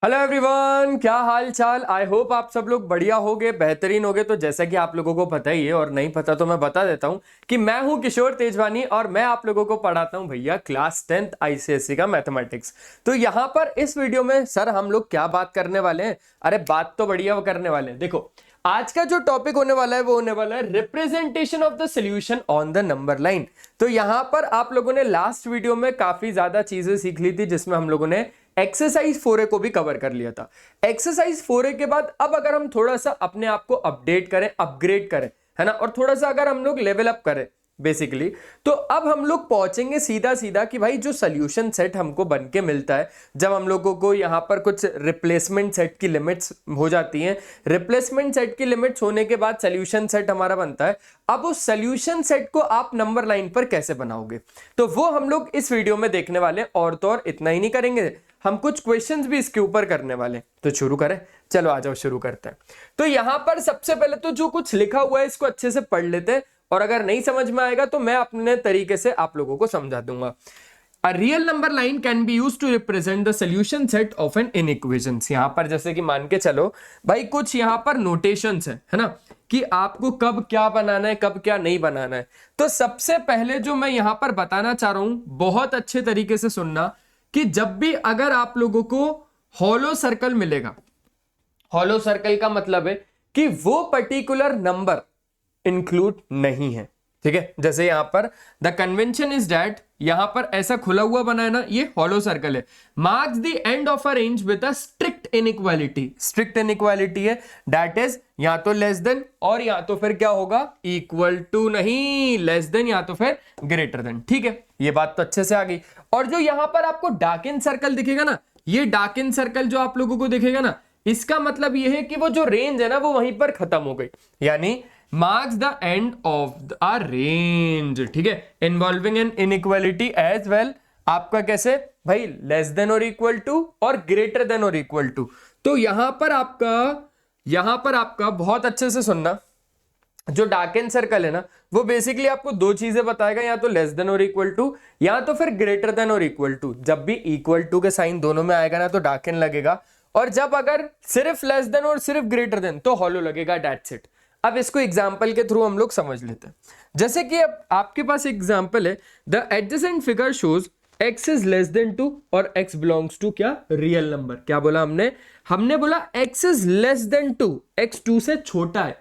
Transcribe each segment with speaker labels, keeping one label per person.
Speaker 1: Hello everyone, क्या हाल चाल। I hope आप सब लोग बढ़िया होगे, बेहतरीन होगे। तो जैसा कि आप लोगों को पता ही है और नहीं पता तो मैं बता देता हूं कि मैं हूं किशोर तेजवानी और मैं आप लोगों को पढ़ाता हूं भैया क्लास 10th आईसीएसई का मैथमेटिक्स। तो यहां पर इस वीडियो में सर हम लोग क्या बात करने वाले हैं? अरे बात तो बढ़िया वो करने वाले हैं। देखो, आज का जो टॉपिक होने वाला है वो होने वाला है representation of the solution on the number line. तो यहां पर आप लोगों ने लास्ट वीडियो में काफी ज्यादा चीजें सीख ली थी, जिसमें हम लोगों ने एक्सरसाइज 4A को भी कवर कर लिया था। एक्सरसाइज 4A के बाद अब अगर हम थोड़ा सा अपने आप को अपडेट करें, अपग्रेड करें, है ना, और थोड़ा सा अगर हम लोग लेवल अप करें बेसिकली, तो अब हम लोग पहुंचेंगे सीधा सीधा कि भाई जो सोल्यूशन सेट हमको बन के मिलता है, जब हम लोगों को यहां पर कुछ रिप्लेसमेंट सेट की लिमिट्स हो जाती हैं, रिप्लेसमेंट सेट की लिमिट्स होने के बाद सोल्यूशन सेट हमारा बनता है। अब उस सोल्यूशन सेट को आप नंबर लाइन पर कैसे बनाओगे, तो वो हम लोग इस वीडियो में देखने वाले। और तो और इतना ही नहीं करेंगे, हम कुछ क्वेश्चंस भी इसके ऊपर करने वाले। तो शुरू करें, चलो आ जाओ शुरू करते हैं। तो यहां पर सबसे पहले तो जो कुछ लिखा हुआ है इसको अच्छे से पढ़ लेते हैं, और अगर नहीं समझ में आएगा तो मैं अपने तरीके से आप लोगों को समझा दूंगा। A real number line can be used to represent the solution set of an inequations। यहां पर जैसे कि मान के चलो भाई, कुछ यहां पर नोटेशंस है ना, कि आपको कब क्या बनाना है, कब क्या नहीं बनाना है। तो सबसे पहले जो मैं यहां पर बताना चाह रहा हूं, बहुत अच्छे तरीके से सुनना, कि जब भी अगर आप लोगों को हॉलो सर्कल मिलेगा, हॉलो सर्कल का मतलब है कि वो पर्टिकुलर नंबर इंक्लूड नहीं है। ठीक है, जैसे यहां पर द कन्वेंशन इज दैट, यहां पर ऐसा खुला हुआ बना है ना, ये हॉलो सर्कल है। Marks the end of a range with a strict inequality. Strict inequality है, दैट इज या तो लेस देन और या तो फिर क्या होगा, इक्वल टू, नहीं लेस देन या तो फिर ग्रेटर देन। ठीक है, ये बात तो अच्छे से आ गई। और जो यहां पर आपको डार्क इन सर्कल दिखेगा ना, ये डार्क इन सर्कल जो आप लोगों को दिखेगा ना, इसका मतलब यह है कि वो जो रेंज है ना वो वहीं पर खत्म हो गई, यानी marks the end of a range। ठीक है, involving an inequality as well. आपका कैसे भाई, लेस देन और इक्वल टू और ग्रेटर देन और इक्वल टू। तो यहां पर आपका बहुत अच्छे से सुनना, जो डार्क एन सर्कल है ना, वो बेसिकली आपको दो चीजें बताएगा, या तो लेस देन और इक्वल टू या तो फिर ग्रेटर देन और इक्वल टू। जब भी इक्वल टू के साइन दोनों में आएगा ना तो डार्क एन लगेगा, और जब अगर सिर्फ लेस देन और सिर्फ ग्रेटर देन तो हॉलो लगेगा। That's it. अब इसको एग्जाम्पल के थ्रू हम लोग समझ लेते हैं। जैसे कि अब आपके पास एग्जाम्पल है, the adjacent figure shows x is less than 2 और x बिलोंग्स टू क्या, रियल नंबर। क्या बोला हमने बोला x is less than 2, x 2 से छोटा है,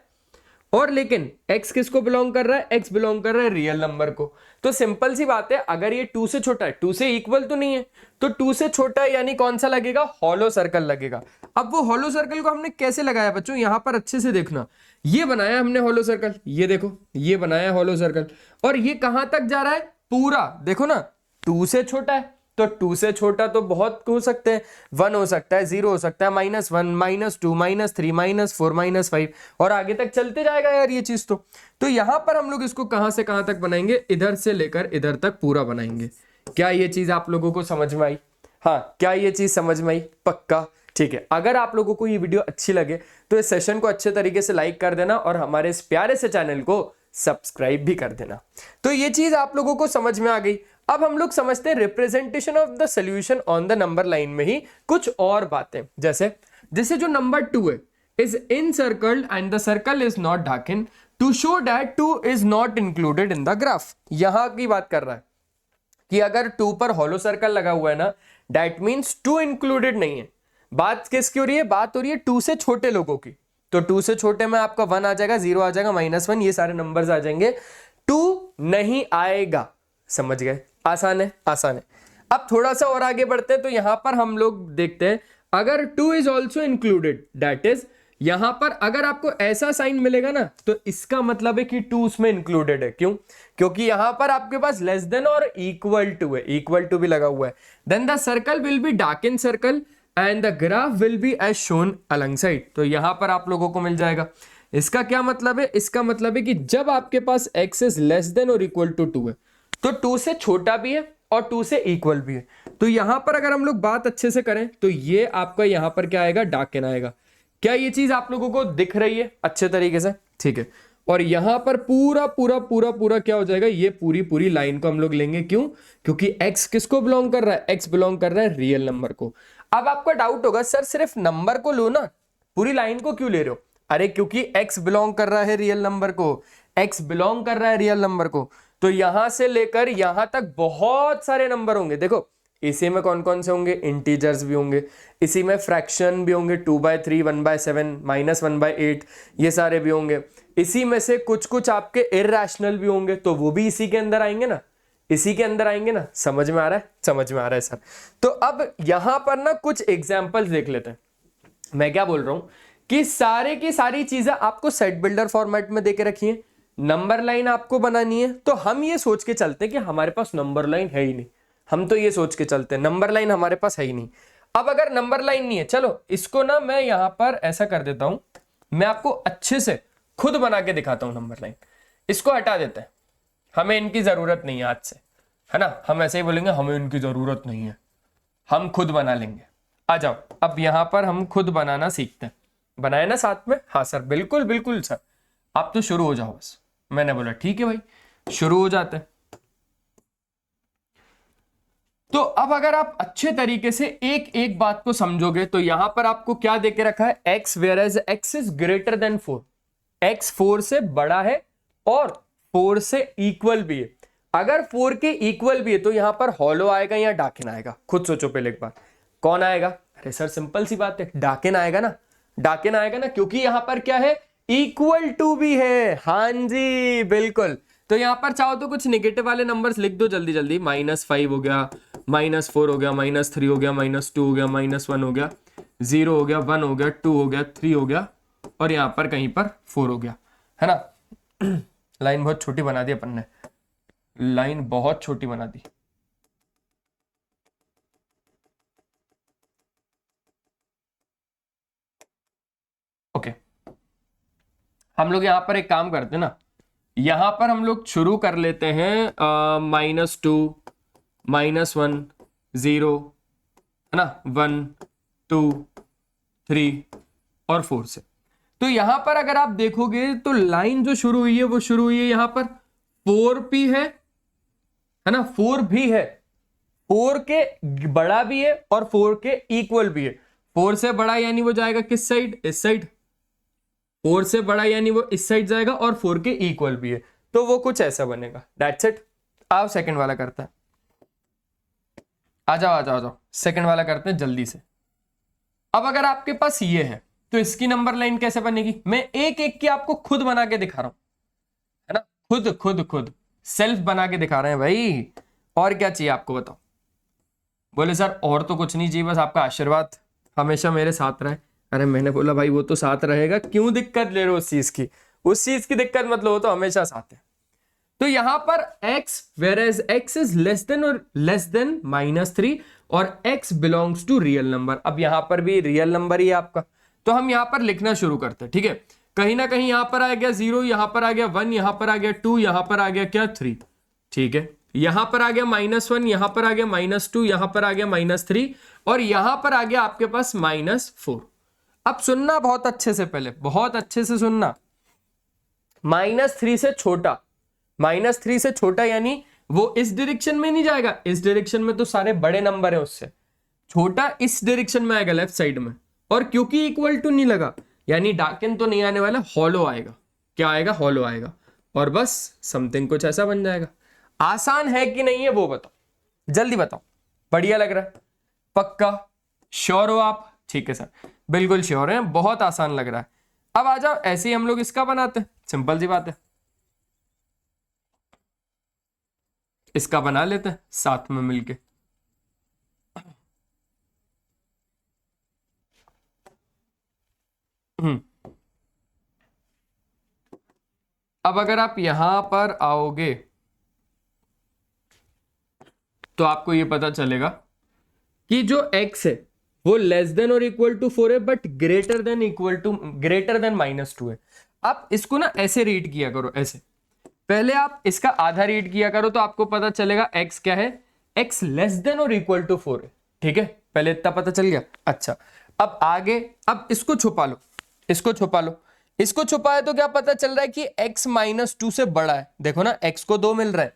Speaker 1: और लेकिन x किसको बिलोंग कर रहा है, x बिलोंग कर रहा है रियल नंबर को। तो सिंपल सी बात है, अगर ये 2 से छोटा है, 2 से इक्वल तो नहीं है, तो 2 से छोटा है, यानी कौन सा लगेगा, हॉलो सर्कल लगेगा। अब वो हॉलो सर्कल को हमने कैसे लगाया बच्चों, यहां पर अच्छे से देखना, ये बनाया हमने हॉलो सर्कल, ये देखो ये बनाया हॉलो सर्कल, और ये कहां तक जा रहा है, पूरा देखो ना, 2 से छोटा है, तो 2 से छोटा तो बहुत हो सकते हैं, 1 हो सकता है, 0 हो सकता है, -1, -2, -3, -4, -5, और आगे तक चलते जाएगा यार ये चीज। तो यहां पर हम लोग इसको कहां से कहां तक बनाएंगे, इधर से लेकर इधर तक पूरा बनाएंगे। क्या ये चीज आप लोगों को समझ में आई? हाँ, क्या ये चीज समझ में आई? पक्का? ठीक है, अगर आप लोगों को ये वीडियो अच्छी लगे तो इस सेशन को अच्छे तरीके से लाइक कर देना, और हमारे इस प्यारे से चैनल को सब्सक्राइब भी कर देना। तो ये चीज आप लोगों को समझ में आ गई। अब हम लोग समझते हैं representation of the solution on the number line में ही कुछ और बातें। जैसे जो नंबर 2 है, is encircled and the circle is not darkened to show that 2 is not included in the graph. यहां की बात कर रहा है कि अगर 2 पर हॉलो सर्कल लगा हुआ है ना, दैट मीन्स 2 इंक्लूडेड नहीं है। बात किसकी हो रही है, बात हो रही है 2 से छोटे लोगों की। तो 2 से छोटे में आपका 1 आ जाएगा, 0 आ जाएगा, -1, ये सारे नंबर्स आ जाएंगे, 2 नहीं आएगा। समझ गए? आसान है, आसान है। अब थोड़ा सा और आगे बढ़ते हैं, तो यहां पर हम लोग देखते हैं, अगर 2 is also included, that is यहां पर अगर आपको ऐसा साइन मिलेगा ना, तो इसका मतलब है कि 2 उसमें इंक्लूडेड है। क्यों? क्योंकि यहां पर आपके पास लेस देन और इक्वल टू है, इक्वल टू भी लगा हुआ है। Then the circle will be dark in circle and the graph will be as shown alongside. तो यहां पर आप लोगों को मिल जाएगा। इसका क्या मतलब है? इसका मतलब है कि जब आपके पास x इज लेस देन और इक्वल टू 2 है, तो 2 से छोटा भी है और 2 से इक्वल भी है। तो यहां पर अगर हम लोग बात अच्छे से करें तो ये आपका यहां पर क्या आएगा, डार्क इन आएगा। क्या ये चीज आप लोगों को दिख रही है अच्छे तरीके से? ठीक है, और यहां पर पूरा पूरा पूरा पूरा क्या हो जाएगा, ये पूरी पूरी लाइन को हम लोग लेंगे। क्यों? क्योंकि x किसको बिलोंग कर रहा है, x बिलोंग कर रहा है रियल नंबर को। अब आपका डाउट होगा सर सिर्फ नंबर को लो ना, पूरी लाइन को क्यों ले रहे हो? अरे क्योंकि x बिलोंग कर रहा है रियल नंबर को, x बिलोंग कर रहा है रियल नंबर को, तो यहां से लेकर यहां तक बहुत सारे नंबर होंगे। देखो इसी में कौन कौन से होंगे, इंटीजर्स भी होंगे, इसी में फ्रैक्शन भी होंगे, 2/3, 1/7, -1/8, ये सारे भी होंगे। इसी में से कुछ कुछ आपके इररेशनल भी होंगे, तो वो भी इसी के अंदर आएंगे ना, इसी के अंदर आएंगे ना। समझ में आ रहा है? समझ में आ रहा है सर। तो अब यहां पर ना कुछ एग्जाम्पल्स देख लेते हैं। मैं क्या बोल रहा हूं कि सारे की सारी चीजें आपको सेट बिल्डर फॉर्मेट में देके रखी है, नंबर लाइन आपको बनानी है। तो हम ये सोच के चलते हैं कि हमारे पास नंबर लाइन है ही नहीं, हम तो ये सोच के चलते हैं नंबर लाइन हमारे पास है ही नहीं। अब अगर नंबर लाइन नहीं है, चलो इसको ना मैं यहां पर ऐसा कर देता हूं, मैं आपको अच्छे से खुद बना के दिखाता हूं नंबर लाइन। इसको हटा देते हैं, हमें इनकी जरूरत नहीं है आज से, है ना। हम ऐसे ही बोलेंगे हमें इनकी जरूरत नहीं है, हम खुद बना लेंगे। आ जाओ अब यहां पर हम खुद बनाना सीखते हैं। बनाए ना साथ में? हाँ सर, बिल्कुल बिल्कुल सर, आप तो शुरू हो जाओ बस। मैंने बोला ठीक है भाई, शुरू हो जाते हैं। तो अब अगर आप अच्छे तरीके से एक एक बात को समझोगे तो यहां पर आपको क्या देके रखा है, x whereas x is greater than 4, x 4 से बड़ा है और 4 से इक्वल भी है। अगर 4 के इक्वल भी है तो यहां पर हॉलो आएगा या डाकिन आएगा? खुद सोचो पहले एक बार, कौन आएगा? अरे सर सिंपल सी बात है, डाकिन आएगा ना, डाकिन आएगा ना, क्योंकि यहां पर क्या है, इक्वल टू भी है। हाँ जी बिल्कुल। तो यहां पर चाहो तो कुछ नेगेटिव वाले नंबर्स लिख दो जल्दी जल्दी, -5 हो गया, -4 हो गया, -3 हो गया, -2 हो गया, -1 हो गया, 0 हो गया, 1 हो गया, 2 हो गया, 3 हो गया, और यहां पर कहीं पर 4 हो गया, है ना। लाइन बहुत छोटी बना दी अपन ने, लाइन बहुत छोटी बना दी। ओके, हम लोग यहां पर एक काम करते हैं ना, यहां पर हम लोग शुरू कर लेते हैं -2, -1, 0, है ना, 1, 2, 3 और 4 से। तो यहां पर अगर आप देखोगे तो लाइन जो शुरू हुई है वो शुरू हुई है यहां पर 4p है ना, 4 भी है, 4 के बड़ा भी है और 4 के इक्वल भी है। 4 से बड़ा यानी वो जाएगा किस साइड, इस साइड। 4 से बड़ा यानी वो इस साइड जाएगा और 4 के इक्वल भी है, तो वो कुछ ऐसा बनेगा। That's it. आओ सेकंड वाला करता है, आ जाओ आ जाओ आ जाओ, सेकंड वाला करते हैं जल्दी से। अब अगर आपके पास ये है तो इसकी नंबर लाइन कैसे बनेगी, मैं एक एक की आपको खुद बना के दिखा रहा हूं, है ना, खुद खुद खुद सेल्फ बना के दिखा रहे हैं भाई। और क्या चाहिए आपको बताओ? बोले सर और तो कुछ नहीं चाहिए, बस आपका आशीर्वाद हमेशा मेरे साथ रहे। अरे मैंने बोला भाई वो तो साथ रहेगा, क्यों दिक्कत ले रहे हो उस चीज की, उस चीज की दिक्कत मत लो, वो तो हमेशा साथ है। तो यहां पर x whereas x is less than और less than -3 और x belongs to real number. अब यहां पर भी रियल नंबर ही है आपका, तो हम यहां पर लिखना शुरू करते हैं। ठीक है, कहीं ना कहीं यहां पर आ गया 0, यहां पर आ गया 1, यहां पर आ गया 2, यहां पर आ गया क्या 3। ठीक है, यहां पर आ गया -1, यहां पर आ गया -2, यहां पर आ गया -3 और यहां पर आ गया आपके पास -4। अब सुनना बहुत अच्छे से, पहले बहुत अच्छे से सुनना, -3 से छोटा, -3 से छोटा यानी वो इस डायरेक्शन में नहीं जाएगा, इस डायरेक्शन में तो सारे बड़े नंबर है, उससे छोटा इस डायरेक्शन में आएगा, लेफ्ट साइड में। और क्योंकि इक्वल टू नहीं लगा यानी डार्कन तो नहीं आने वाला, हॉलो आएगा। क्या आएगा? हॉलो आएगा। और बस समथिंग कुछ ऐसा बन जाएगा। आसान है कि नहीं है वो बताओ, जल्दी बताओ। बढ़िया लग रहा है? पक्का श्योर हो आप? ठीक है सर, बिल्कुल श्योर है, बहुत आसान लग रहा है। अब आ जाओ, ऐसे ही हम लोग इसका बनाते हैं, सिंपल सी बात है, इसका बना लेते हैं साथ में मिलके। अब अगर आप यहां पर आओगे तो आपको ये पता चलेगा कि जो x है वो लेस देन और इक्वल टू 4 है, बट ग्रेटर देन -2 है। आप इसको ना ऐसे रीड किया करो, ऐसे पहले आप इसका आधा रीड किया करो तो आपको पता चलेगा x क्या है, x लेस देन और इक्वल टू 4 है। ठीक है, पहले इतना पता चल गया। अच्छा, अब आगे, अब इसको छुपा लो, इसको छुपा लो, इसको छुपाए तो क्या पता चल रहा है कि x -2 से बड़ा है। देखो ना, x को 2 मिल रहा है,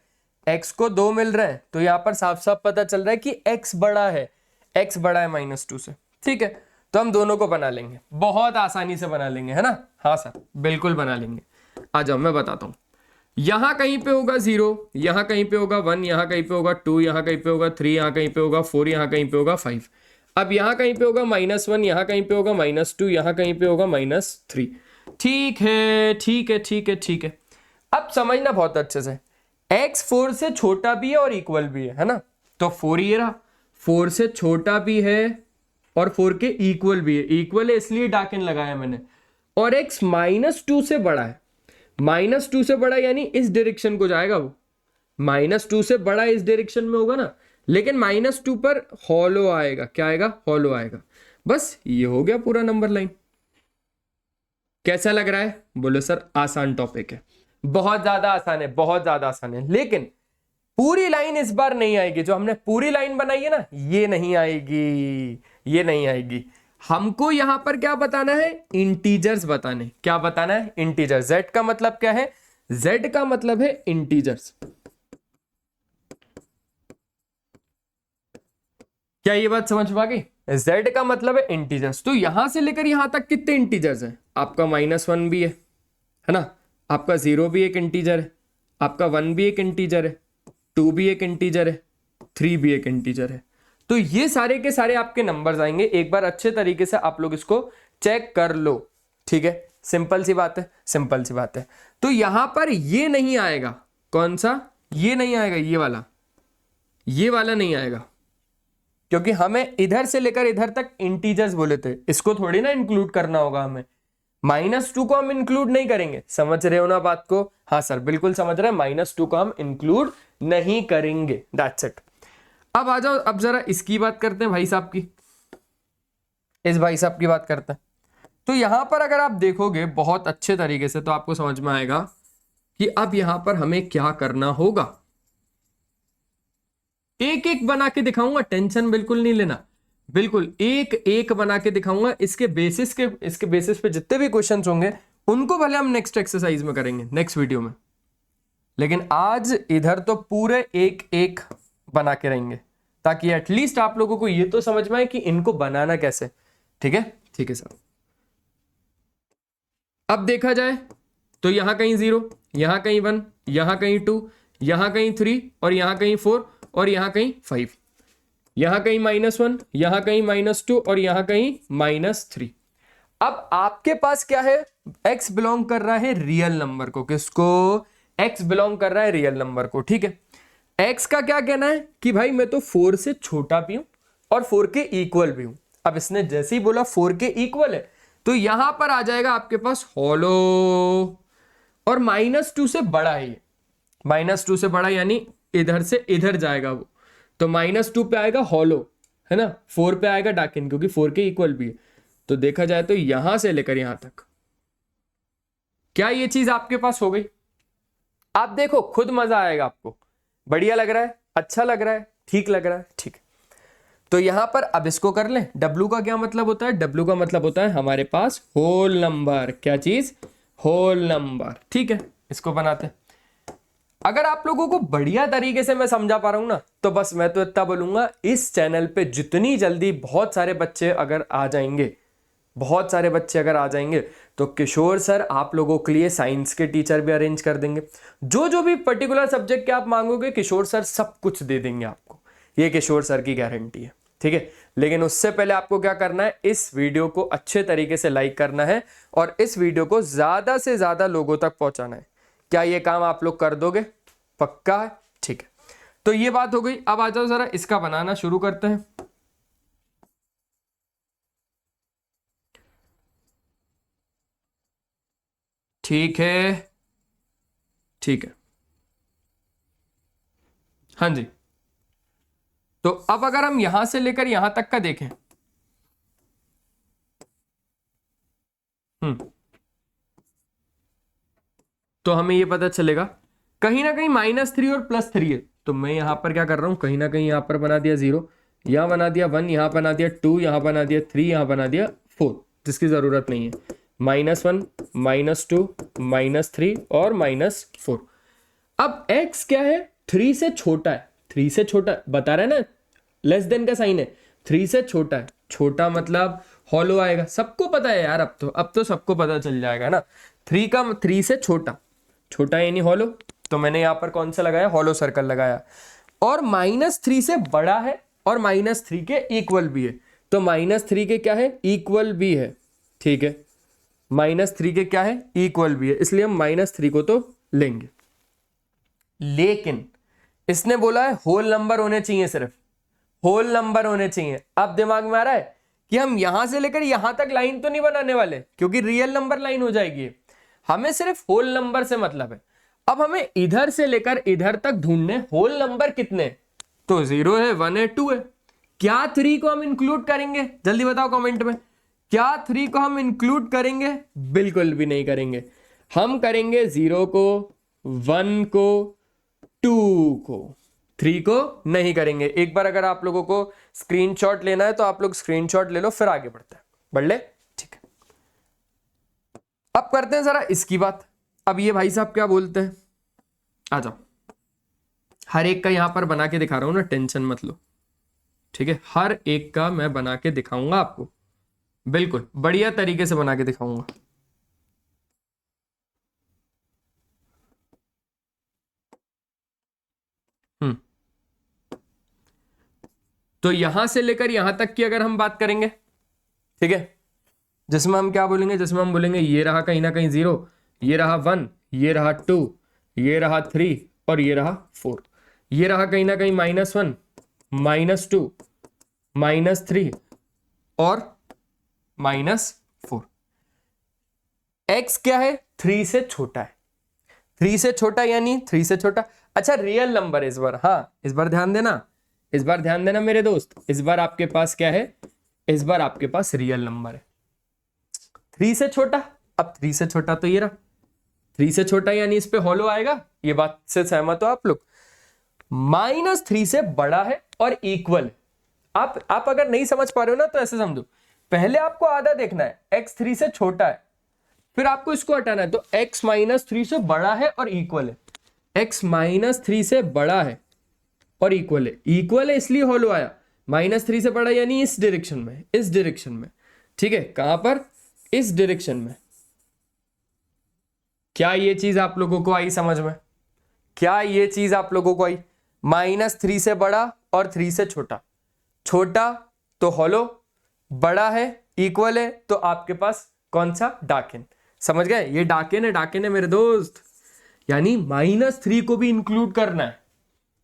Speaker 1: x को 2 मिल रहा है, तो यहां पर साफ साफ पता चल रहा है कि x बड़ा है, x बड़ा है -2 से। ठीक है, तो हम दोनों को बना लेंगे, बहुत आसानी से बना लेंगे, है ना। हाँ सर, बिल्कुल बना लेंगे। आ जाओ मैं बताता हूं। यहां कहीं पे होगा 0, यहां कहीं पे होगा 1, यहां कहीं पे होगा 2, यहां कहीं पे होगा 3, यहां कहीं पे होगा 4, यहां कहीं पे होगा 5। अब यहां कहीं पे होगा -1, यहां कहीं पे होगा -2, यहां कहीं पे होगा -3। ठीक है, ठीक है, ठीक है, ठीक है। अब समझना बहुत अच्छे से, x 4 से छोटा भी है और इक्वल भी है ना। तो 4 ये रहा, 4 से छोटा भी है और 4 के इक्वल भी है। इक्वल है इसलिए डार्क इन लगाया मैंने। और x -2 से बड़ा है, -2 से बड़ा यानी इस डायरेक्शन को जाएगा वो, -2 से बड़ा इस डायरेक्शन में होगा ना, लेकिन -2 पर हॉलो आएगा। क्या आएगा? हॉलो आएगा। बस ये हो गया पूरा नंबर लाइन। कैसा लग रहा है? बोलो सर आसान टॉपिक है, बहुत ज्यादा आसान है, बहुत ज्यादा आसान है। लेकिन पूरी लाइन इस बार नहीं आएगी, जो हमने पूरी लाइन बनाई है ना, ये नहीं आएगी, ये नहीं आएगी। हमको यहां पर क्या बताना है? इंटीजर्स बताने। क्या बताना है? इंटीजर्स। z का मतलब क्या है? z का मतलब है इंटीजर्स। क्या ये बात समझ में आ गई? z का मतलब है इंटीजर्स। तो यहां से लेकर यहां तक कितने इंटीजर्स हैं? आपका -1 भी है ना, आपका 0 भी एक इंटीजर है, आपका 1 भी एक इंटीजर है, 2 भी एक इंटीजर है, 3 भी एक इंटीजर है। तो ये सारे के सारे आपके नंबर्स आएंगे। एक बार अच्छे तरीके से आप लोग इसको चेक कर लो। ठीक है, सिंपल सी बात है, सिंपल सी बात है। तो यहां पर ये नहीं आएगा। कौन सा? ये नहीं आएगा, ये वाला नहीं आएगा, क्योंकि हमें इधर से लेकर इधर तक इंटीजर्स बोले थे। इसको थोड़ी ना इंक्लूड करना होगा हमें। -2 को हम इंक्लूड नहीं करेंगे। समझ रहे हो ना बात को? हाँ सर, बिल्कुल समझ रहे हैं। -2 को हम इंक्लूड नहीं करेंगे। That's it. अब आ जाओ, अब जरा इसकी बात करते हैं, भाई साहब की, इस भाई साहब की बात करते हैं। तो यहां पर अगर आप देखोगे बहुत अच्छे तरीके से, तो आपको समझ में आएगा कि अब यहां पर हमें क्या करना होगा। एक एक बना के दिखाऊंगा, टेंशन बिल्कुल नहीं लेना, बिल्कुल एक एक बना के दिखाऊंगा। इसके बेसिस पे जितने भी क्वेश्चंस होंगे उनको भले हम नेक्स्ट एक्सरसाइज में करेंगे, नेक्स्ट वीडियो में। लेकिन आज इधर तो पूरे एक एक बना के रहेंगे, ताकि एटलीस्ट आप लोगों को ये तो समझ में आए कि इनको बनाना कैसे। ठीक है, ठीक है सर। अब देखा जाए तो यहां कहीं 0, यहां कहीं 1, यहां कहीं 2, यहां कहीं 3, और यहां कहीं 4, और यहां कहीं 5, यहां कहीं -1, यहां कहीं -2, और यहां कहीं -3। अब आपके पास क्या है? x बिलोंग कर रहा है रियल नंबर को। किसको? x बिलोंग कर रहा है रियल नंबर को। ठीक है, x का क्या कहना है कि भाई मैं तो 4 से छोटा भी हूं और 4 के इक्वल भी हूं। अब इसने जैसे ही बोला 4 के इक्वल है, तो यहां पर आ जाएगा आपके पास हॉलो, और -2 से बड़ा है ये, -2 से बड़ा यानी इधर से इधर जाएगा वो, तो -2 पे आएगा हॉलो, है ना। 4 पे आएगा डार्क इन, क्योंकि 4 के इक्वल भी है। तो देखा जाए तो यहां से लेकर यहां तक, क्या ये चीज आपके पास हो गई? आप देखो, खुद मजा आएगा आपको। बढ़िया लग रहा है? अच्छा लग रहा है? ठीक लग रहा है? ठीक है। तो यहां पर अब इसको कर लें। W का क्या मतलब होता है? W का मतलब होता है हमारे पास होल नंबर। क्या चीज? Whole number. ठीक है, इसको बनाते हैं। अगर आप लोगों को बढ़िया तरीके से मैं समझा पा रहा हूं ना, तो बस मैं तो इतना बोलूंगा, इस चैनल पे जितनी जल्दी बहुत सारे बच्चे अगर आ जाएंगे, बहुत सारे बच्चे अगर आ जाएंगे, तो किशोर सर आप लोगों के लिए साइंस के टीचर भी अरेंज कर देंगे। जो जो भी पर्टिकुलर सब्जेक्ट के आप मांगोगे, किशोर सर सब कुछ दे देंगे आपको। ये किशोर सर की गारंटी है। ठीक है, लेकिन उससे पहले आपको क्या करना है? इस वीडियो को अच्छे तरीके से लाइक करना है और इस वीडियो को ज्यादा से ज्यादा लोगों तक पहुंचाना है। क्या ये काम आप लोग कर दोगे? पक्का है? ठीक है, तो ये बात हो गई। अब आ जाओ जरा इसका बनाना शुरू करते हैं। ठीक है, ठीक है, हाँ जी। तो अब अगर हम यहां से लेकर यहां तक का देखें, तो हमें ये पता चलेगा कहीं ना कहीं -3 और +3 है। तो मैं यहां पर क्या कर रहा हूं, कहीं ना कहीं यहां पर बना दिया 0, यहां बना दिया 1, यहां बना दिया 2, यहां बना दिया 3, यहां बना दिया 4, जिसकी जरूरत नहीं है। -1, -2, -3 और -4। अब x क्या है, 3 से छोटा है, 3 से छोटा बता रहा है ना, लेस देन का साइन है, 3 से छोटा है, छोटा मतलब हॉलो आएगा, सबको पता है यार, अब तो सबको पता चल जाएगा ना। 3 से छोटा, छोटा यानी हॉलो, तो मैंने यहां पर कौन सा लगाया, हॉलो सर्कल लगाया। और -3 से बड़ा है और -3 के इक्वल भी है, तो -3 के क्या है, इक्वल भी है, ठीक है, -3 के क्या है, इक्वल भी है, इसलिए हम -3 को तो लेंगे। लेकिन इसने बोला है होल नंबर होने चाहिए, सिर्फ होल नंबर होने चाहिए। अब दिमाग में आ रहा है कि हम यहां से लेकर यहां तक लाइन तो नहीं बनाने वाले, क्योंकि रियल नंबर लाइन हो जाएगी, हमें सिर्फ होल नंबर से मतलब है। अब हमें इधर से लेकर इधर तक ढूंढने होल नंबर कितने, तो 0 है, 1 है, 2 है। क्या 3 को हम इंक्लूड करेंगे, जल्दी बताओ कमेंट में, क्या 3 को हम इंक्लूड करेंगे? बिल्कुल भी नहीं करेंगे। हम करेंगे 0 को, 1 को, 2 को, 3 को नहीं करेंगे। एक बार अगर आप लोगों को स्क्रीनशॉट लेना है तो आप लोग स्क्रीनशॉट ले लो, फिर आगे बढ़ते हैं, बढ़ ले, ठीक है। अब करते हैं जरा इसकी बात। अब ये भाई साहब क्या बोलते हैं, आ जाओ, हर एक का यहां पर बना के दिखा रहा हूं ना, टेंशन मत लो, ठीक है, हर एक का मैं बना के दिखाऊंगा आपको, बिल्कुल बढ़िया तरीके से बना के दिखाऊंगा। तो यहां से लेकर यहां तक की अगर हम बात करेंगे, ठीक है, जिसमें हम क्या बोलेंगे, जिसमें हम बोलेंगे ये रहा कहीं ना कहीं 0, ये रहा 1, ये रहा 2, ये रहा 3 और ये रहा 4, ये रहा कहीं ना कहीं -1, -2, -3 और -4। x क्या है, 3 से छोटा है, 3 से छोटा यानी 3 से छोटा। अच्छा रियल नंबर इस बार, हाँ इस बार ध्यान देना, इस बार ध्यान देना मेरे दोस्त, इस बार आपके पास क्या है, इस बार आपके पास रियल नंबर है। 3 से छोटा, अब 3 से छोटा तो ये रहा, 3 से छोटा यानी इस पे हॉलो आएगा, ये बात से सहमत हो आप लोग? -3 से बड़ा है और इक्वल। आप अगर नहीं समझ पा रहे हो ना तो ऐसे समझो, पहले आपको आधा देखना है, x 3 से छोटा है, फिर आपको इसको हटाना है, तो x -3 से बड़ा है और इक्वल है, x -3 से बड़ा है और इक्वल है, इक्वल है इसलिए हॉलो आया, -3 से बड़ा यानी इस डायरेक्शन में, इस डायरेक्शन में, ठीक है, कहां पर, इस डायरेक्शन में। क्या ये चीज आप लोगों को आई समझ में, क्या ये चीज आप लोगों को आई? -3 से बड़ा और 3 से छोटा, छोटा तो हॉलो, बड़ा है, इक्वल है, तो आपके पास कौन सा, डार्कन। समझ गए, ये डार्कन है, डार्कन है मेरे दोस्त, यानी -3 को भी इंक्लूड करना है,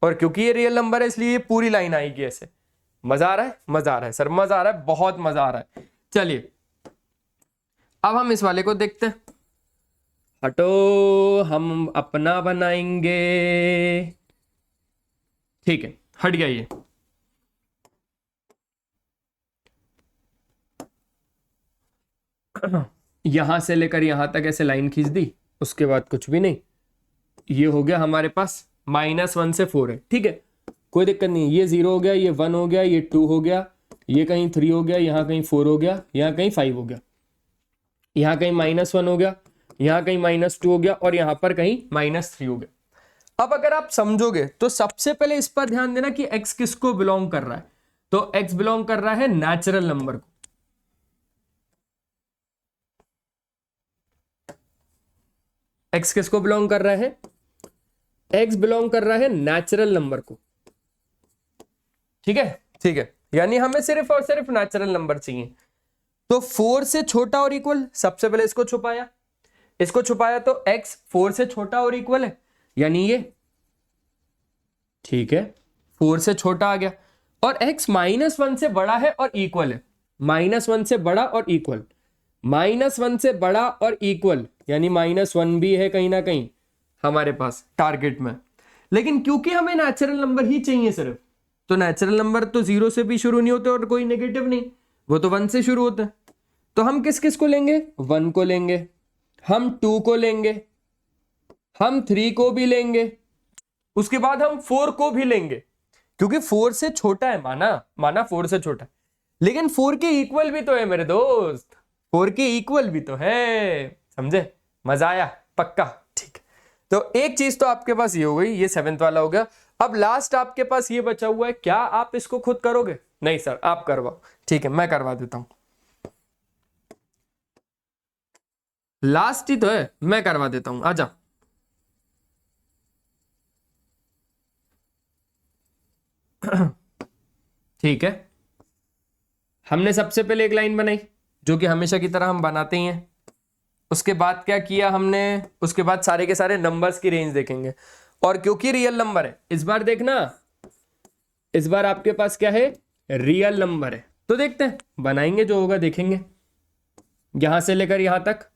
Speaker 1: और क्योंकि ये रियल नंबर है इसलिए ये पूरी लाइन आएगी ऐसे। मजा आ रहा है, मजा आ रहा है सर, मजा आ रहा है, बहुत मजा आ रहा है। चलिए अब हम इस वाले को देखते हैं, हटो हम अपना बनाएंगे, ठीक है, हट गया ये। यहां से लेकर यहां तक ऐसे लाइन खींच दी, उसके बाद कुछ भी नहीं, ये हो गया हमारे पास -1 से 4 है, ठीक है, कोई दिक्कत नहीं, ये 0 हो गया, ये 1 हो गया, ये 2 हो गया, ये कहीं 3 हो गया, यहाँ कहीं 4 हो गया, यहाँ कहीं 5 हो गया, यहाँ कहीं -1 हो गया, यहाँ कहीं -2 हो गया, और यहाँ पर कहीं -3 हो गया। अब अगर आप समझोगे तो सबसे पहले इस पर ध्यान देना कि x किसको बिलोंग कर रहा है, तो x बिलोंग कर रहा है नेचुरल नंबर को, x किसको बिलोंग कर रहा है, x बिलोंग कर रहा है नेचुरल नंबर को, ठीक है, ठीक है, यानी हमें सिर्फ और सिर्फ नेचुरल नंबर चाहिए। तो 4 से छोटा और इक्वल, सबसे पहले इसको छुपाया, इसको छुपाया, तो x 4 से छोटा और इक्वल है, यानी ये, ठीक है, 4 से छोटा आ गया, और x -1 से बड़ा है और इक्वल है, -1 से बड़ा और इक्वल, -1 से बड़ा और इक्वल यानी -1 भी है कहीं ना कहीं हमारे पास टारगेट में। लेकिन क्योंकि हमें नेचुरल नंबर ही चाहिए सिर्फ, तो नेचुरल नंबर तो 0 से भी शुरू नहीं होते और कोई नेगेटिव नहीं, वो तो 1 से शुरू होते हैं। तो हम किस किस को लेंगे, 1 को लेंगे, हम 2 को लेंगे, हम 3 को भी लेंगे, उसके बाद हम 4 को भी लेंगे, क्योंकि 4 से छोटा है, माना 4 से छोटा है, लेकिन 4 के इक्वल भी तो है मेरे दोस्त, 4 के इक्वल भी तो है, समझे? मजा आया? पक्का? ठीक। तो एक चीज तो आपके पास ये हो गई, ये 7th वाला हो गया। अब लास्ट आपके पास ये बचा हुआ है, क्या आप इसको खुद करोगे? नहीं सर, आप करवाओ। ठीक है, मैं करवा देता हूं। लास्ट ही तो है, मैं करवा देता हूं, आजा। ठीक है, हमने सबसे पहले एक लाइन बनाई, जो कि हमेशा की तरह हम बनाते ही हैं। उसके बाद क्या किया हमने? उसके बाद सारे के सारे नंबर्स की रेंज देखेंगे, और क्योंकि रियल नंबर है, इस बार देखना, इस बार आपके पास क्या है? रियल नंबर है। तो देखते हैं, बनाएंगे, जो होगा देखेंगे। यहां से लेकर यहां तक,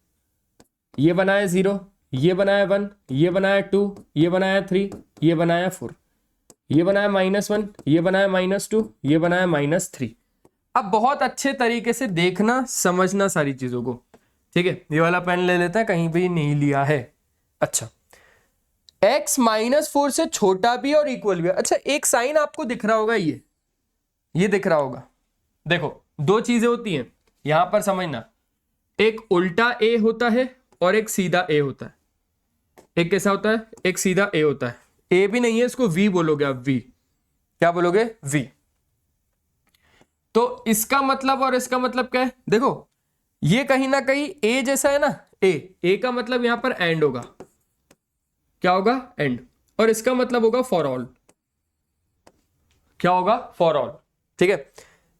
Speaker 1: ये बनाया 0, ये बनाया 1, ये बनाया 2, ये बनाया 3, ये बनाया 4, ये बनाया -1, ये बनाया -2, ये बनाया -3। अब बहुत अच्छे तरीके से देखना, समझना सारी चीजों को। ठीक है, ये वाला पेन ले लेते हैं, कहीं भी नहीं लिया है। अच्छा, x -4 से छोटा भी और इक्वल भी। अच्छा, एक साइन आपको दिख रहा होगा, ये दिख रहा होगा। देखो, दो चीजें होती हैं यहां पर, समझना। एक उल्टा a होता है और एक सीधा a होता है। एक कैसा होता है? एक सीधा a होता है। a भी नहीं है, इसको v बोलोगे आप, v। क्या बोलोगे? v। तो इसका मतलब और इसका मतलब क्या है? देखो, ये कहीं ना कहीं a जैसा है ना, a का मतलब यहां पर एंड होगा। क्या होगा? एंड। और इसका मतलब होगा फॉर ऑल। क्या होगा? For all. ठीक है,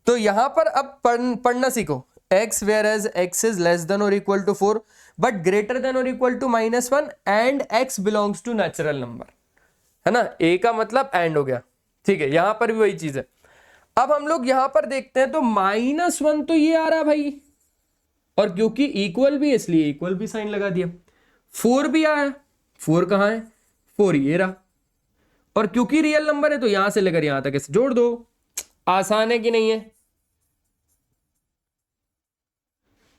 Speaker 1: तो यहां पर अब पढ़ना सीखो। x whereas x is less than or equal to 4 but greater than or equal to -1 and x belongs to natural number, है ना? a का मतलब एंड हो गया। ठीक है, यहां पर भी वही चीज है। अब हम लोग यहां पर देखते हैं, तो -1 तो ये आ रहा भाई, और क्योंकि इक्वल भी, इसलिए इक्वल भी साइन लगा दिया। 4 भी आया, 4 कहां है? 4 ये रहा। और क्योंकि रियल नंबर है, तो यहां से लेकर यहां तक इसे जोड़ दो। आसान है कि नहीं है?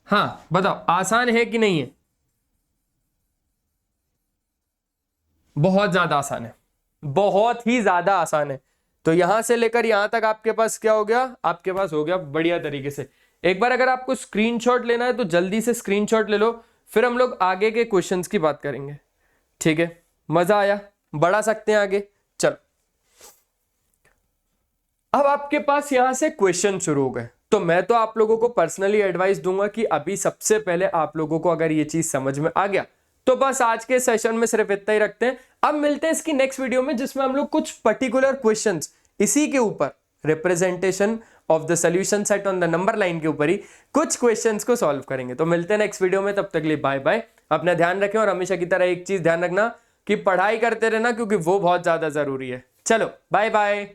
Speaker 1: हाँ बताओ, आसान है कि नहीं है? बहुत ज्यादा आसान है, बहुत ही ज्यादा आसान है। तो यहां से लेकर यहां तक आपके पास क्या हो गया? आपके पास हो गया बढ़िया तरीके से। एक बार अगर आपको स्क्रीनशॉट लेना है तो जल्दी से स्क्रीनशॉट ले लो, फिर हम लोग आगे के क्वेश्चंस की बात करेंगे। ठीक है, मजा आया? बढ़ा सकते हैं आगे, चलो। अब आपके पास यहां से क्वेश्चन शुरू हो गए, तो मैं तो आप लोगों को पर्सनली एडवाइस दूंगा कि अभी सबसे पहले आप लोगों को अगर ये चीज समझ में आ गया, तो बस आज के सेशन में सिर्फ इतना ही रखते हैं। अब मिलते हैं इसकी नेक्स्ट वीडियो में, जिसमें हम लोग कुछ पर्टिकुलर क्वेश्चंस इसी के ऊपर, representation of the solution set on the number line के ऊपर ही कुछ क्वेश्चंस को सॉल्व करेंगे। तो मिलते हैं नेक्स्ट वीडियो में, तब तक के लिए बाय बाय। अपना ध्यान रखें, और हमेशा की तरह एक चीज ध्यान रखना कि पढ़ाई करते रहना, क्योंकि वो बहुत ज्यादा जरूरी है। चलो बाय बाय।